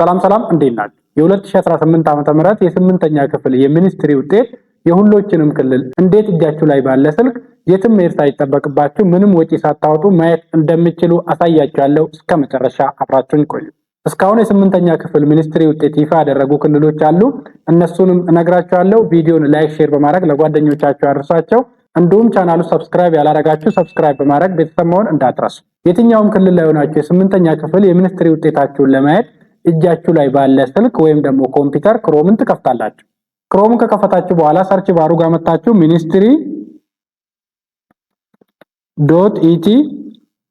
ሰላም እንዴት ናችሁ? የ2018 ዓመተ ምህረት የ8ኛ ክፍል የሚኒስትሪ ውጤት የሁሎችንም ክልል እንዴት እጃችሁ ላይ ባለ ስልክ የትም መሄድ ሳይጠበቅባችሁ ምንም ወጪ ሳታወጡ ማየት እንደምትችሉ አሳያችኋለሁ። እስከ መጨረሻ አብራችሁን ቆዩ። እስካሁን የ8ኛ ክፍል ሚኒስትሪ ውጤት ይፋ ያደረጉ ክልሎች አሉ። እነሱንም እነግራችኋለሁ። ቪዲዮን ላይክ፣ ሼር በማድረግ ለጓደኞቻችሁ አድርሷቸው። እንዲሁም ቻናሉ ሰብስክራይብ ያላረጋችሁ ሰብስክራይብ በማድረግ ቤተሰብ መሆን እንዳትረሱ። የትኛውም ክልል ላይ ሆናችሁ የ8ኛ ክፍል የሚኒስትሪ ውጤታችሁን ለማየት እጃችሁ ላይ ባለ ስልክ ወይም ደግሞ ኮምፒውተር ክሮምን ትከፍታላችሁ። ክሮምን ከከፈታችሁ በኋላ ሰርች ባሩ ጋር መጣችሁ ministry.et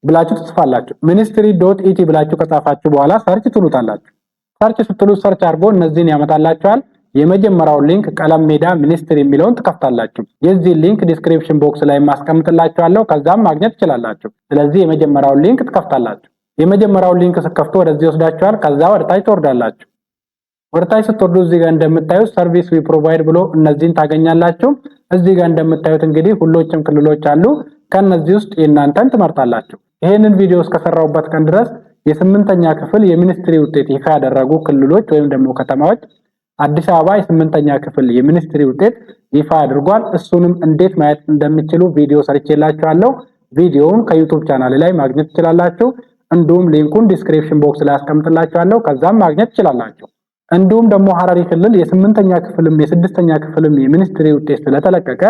ብላችሁ ትጽፋላችሁ። ministry.et ብላችሁ ከጻፋችሁ በኋላ ሰርች ትሉታላችሁ። ሰርች ስትሉ ሰርች አድርጎ እነዚህን ያመጣላችኋል። የመጀመሪያው ሊንክ ቀለም ሜዳ ሚኒስትሪ የሚለውን ትከፍታላችሁ። የዚህ ሊንክ ዲስክሪፕሽን ቦክስ ላይ ማስቀምጥላችኋለሁ፣ ከዛም ማግኘት ትችላላችሁ። ስለዚህ የመጀመሪያው ሊንክ ትከፍታላችሁ። የመጀመሪያው ሊንክ ስከፍቱ ወደዚህ ወስዳችኋል። ከዛ ወደታች ትወርዳላችሁ። ወደታች ስትወርዱ እዚህ ጋር እንደምታዩት ሰርቪስ ዊ ፕሮቫይድ ብሎ እነዚህን ታገኛላችሁ። እዚህ ጋር እንደምታዩት እንግዲህ ሁሎችም ክልሎች አሉ። ከነዚህ ውስጥ የእናንተን ትመርጣላችሁ። ይሄንን ቪዲዮ እስከሰራሁበት ቀን ድረስ የ8ኛ ክፍል የሚኒስትሪ ውጤት ይፋ ያደረጉ ክልሎች ወይም ደግሞ ከተማዎች አዲስ አበባ የ8ኛ ክፍል የሚኒስትሪ ውጤት ይፋ አድርጓል። እሱንም እንዴት ማየት እንደምትችሉ ቪዲዮ ሰርቼላችኋለሁ። ቪዲዮውን ከዩቲዩብ ቻናል ላይ ማግኘት ትችላላችሁ። እንዲሁም ሊንኩን ዲስክሪፕሽን ቦክስ ላይ አስቀምጥላችኋለሁ፣ ከዛም ማግኘት ትችላላችሁ። እንዲሁም ደግሞ ሐረሪ ክልል የ8ኛ ክፍልም የ6ኛ ክፍልም የሚኒስትሪ ውጤት ስለተለቀቀ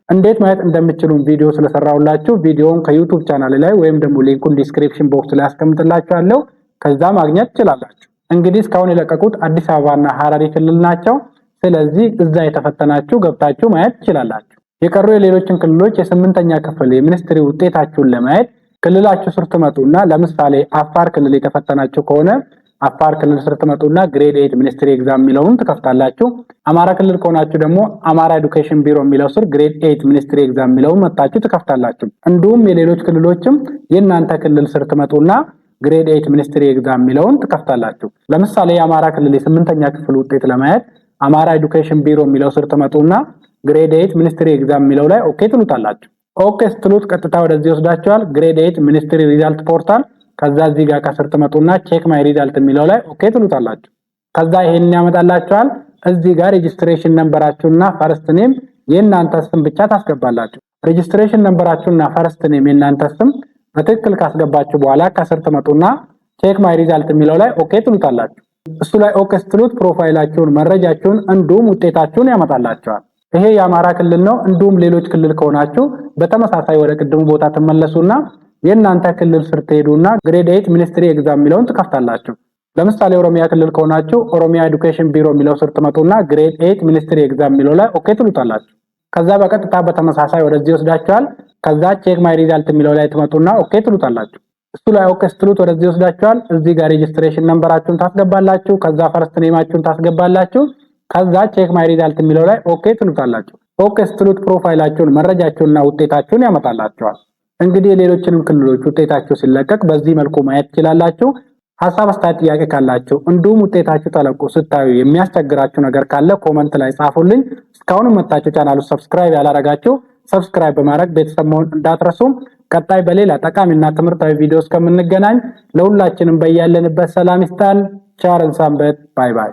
እንዴት ማየት እንደምትችሉ ቪዲዮ ስለሰራሁላችሁ ቪዲዮውን ከዩቲዩብ ቻናል ላይ ወይም ደግሞ ሊንኩን ዲስክሪፕሽን ቦክስ ላይ አስቀምጥላችኋለሁ፣ ከዛ ማግኘት ትችላላችሁ። እንግዲህ እስካሁን የለቀቁት አዲስ አበባና ሐረሪ ክልል ናቸው። ስለዚህ እዛ የተፈተናችሁ ገብታችሁ ማየት ትችላላችሁ። የቀሩ የሌሎችን ክልሎች የ8ኛ ክፍል የሚኒስትሪ ውጤታችሁን ለማየት ክልላችሁ ስር ትመጡና ለምሳሌ አፋር ክልል የተፈተናችሁ ከሆነ አፋር ክልል ስር ትመጡና ግሬድ 8 ሚኒስትሪ ኤግዛም የሚለውን ትከፍታላችሁ። አማራ ክልል ከሆናችሁ ደግሞ አማራ ኤዱኬሽን ቢሮ የሚለው ስር ግሬድ 8 ሚኒስትሪ ኤግዛም የሚለውን መጣችሁ ትከፍታላችሁ። እንዲሁም የሌሎች ክልሎችም የእናንተ ክልል ስር ትመጡና ግሬድ 8 ሚኒስትሪ ኤግዛም የሚለውን ትከፍታላችሁ። ለምሳሌ የአማራ ክልል የ8ኛ ክፍል ውጤት ለማየት አማራ ኤዱኬሽን ቢሮ የሚለው ስር ትመጡና ግሬድ 8 ሚኒስትሪ ኤግዛም የሚለው ላይ ኦኬ ትሉታላችሁ። ኦኬ ስትሉት ቀጥታ ወደዚህ ወስዳችኋል። ግሬድ 8 ሚኒስትሪ ሪዛልት ፖርታል። ከዛ እዚህ ጋር ከስር ትመጡና ቼክ ማይ ሪዛልት የሚለው ላይ ኦኬ ትሉታላችሁ። ከዛ ይሄንን ያመጣላችኋል። እዚህ ጋር ሬጂስትሬሽን ነምበራችሁና ፈርስት ኔም የእናንተ ስም ብቻ ታስገባላችሁ። ሬጂስትሬሽን ነምበራችሁና ፈርስት ኔም የእናንተ ስም በትክክል ካስገባችሁ በኋላ ከስር ትመጡና ቼክ ማይ ሪዛልት የሚለው ላይ ኦኬ ትሉታላችሁ። እሱ ላይ ኦኬ ስትሉት ፕሮፋይላችሁን፣ መረጃችሁን እንዲሁም ውጤታችሁን ያመጣላችኋል። ይሄ የአማራ ክልል ነው። እንዲሁም ሌሎች ክልል ከሆናችሁ በተመሳሳይ ወደ ቅድሙ ቦታ ትመለሱና የእናንተ ክልል ስር ትሄዱና ግሬድ 8 ሚኒስትሪ ኤግዛም የሚለውን ትከፍታላችሁ። ለምሳሌ ኦሮሚያ ክልል ከሆናችሁ ኦሮሚያ ኤዱኬሽን ቢሮ የሚለው ስር ትመጡና ግሬድ 8 ሚኒስትሪ ኤግዛም የሚለው ላይ ኦኬ ትሉታላችሁ። ከዛ በቀጥታ በተመሳሳይ ወደዚህ ወስዳችኋል። ከዛ ቼክ ማይ ሪዛልት የሚለው ላይ ትመጡና ኦኬ ትሉታላችሁ። እሱ ላይ ኦኬ ስትሉት ወደዚህ ወስዳችኋል። እዚህ ጋር ሬጂስትሬሽን ነምበራችሁን ታስገባላችሁ። ከዛ ፈርስት ኔማችሁን ታስገባላችሁ። ከዛ ቼክ ማይ ሪዛልት የሚለው ላይ ኦኬ ትሉታላችሁ። ኦኬ ስትሉት ፕሮፋይላችሁን፣ መረጃችሁንና ውጤታችሁን ያመጣላችኋል። እንግዲህ የሌሎችንም ክልሎች ውጤታችሁ ሲለቀቅ በዚህ መልኩ ማየት ትችላላችሁ። ሐሳብ አስተያየት፣ ጥያቄ ካላችሁ እንዲሁም ውጤታችሁ ተለቆ ስታዩ የሚያስቸግራችሁ ነገር ካለ ኮመንት ላይ ጻፉልኝ። እስካሁን መጣችሁ ቻናሉ ሰብስክራይብ ያላረጋችሁ ሰብስክራይብ በማድረግ ቤተሰብ መሆን እንዳትረሱ። ቀጣይ በሌላ ጠቃሚና ትምህርታዊ ቪዲዮ እስከምንገናኝ ለሁላችንም በያለንበት ሰላም ይስጣን። ቸር ሰንብቱ። ባይ ባይ።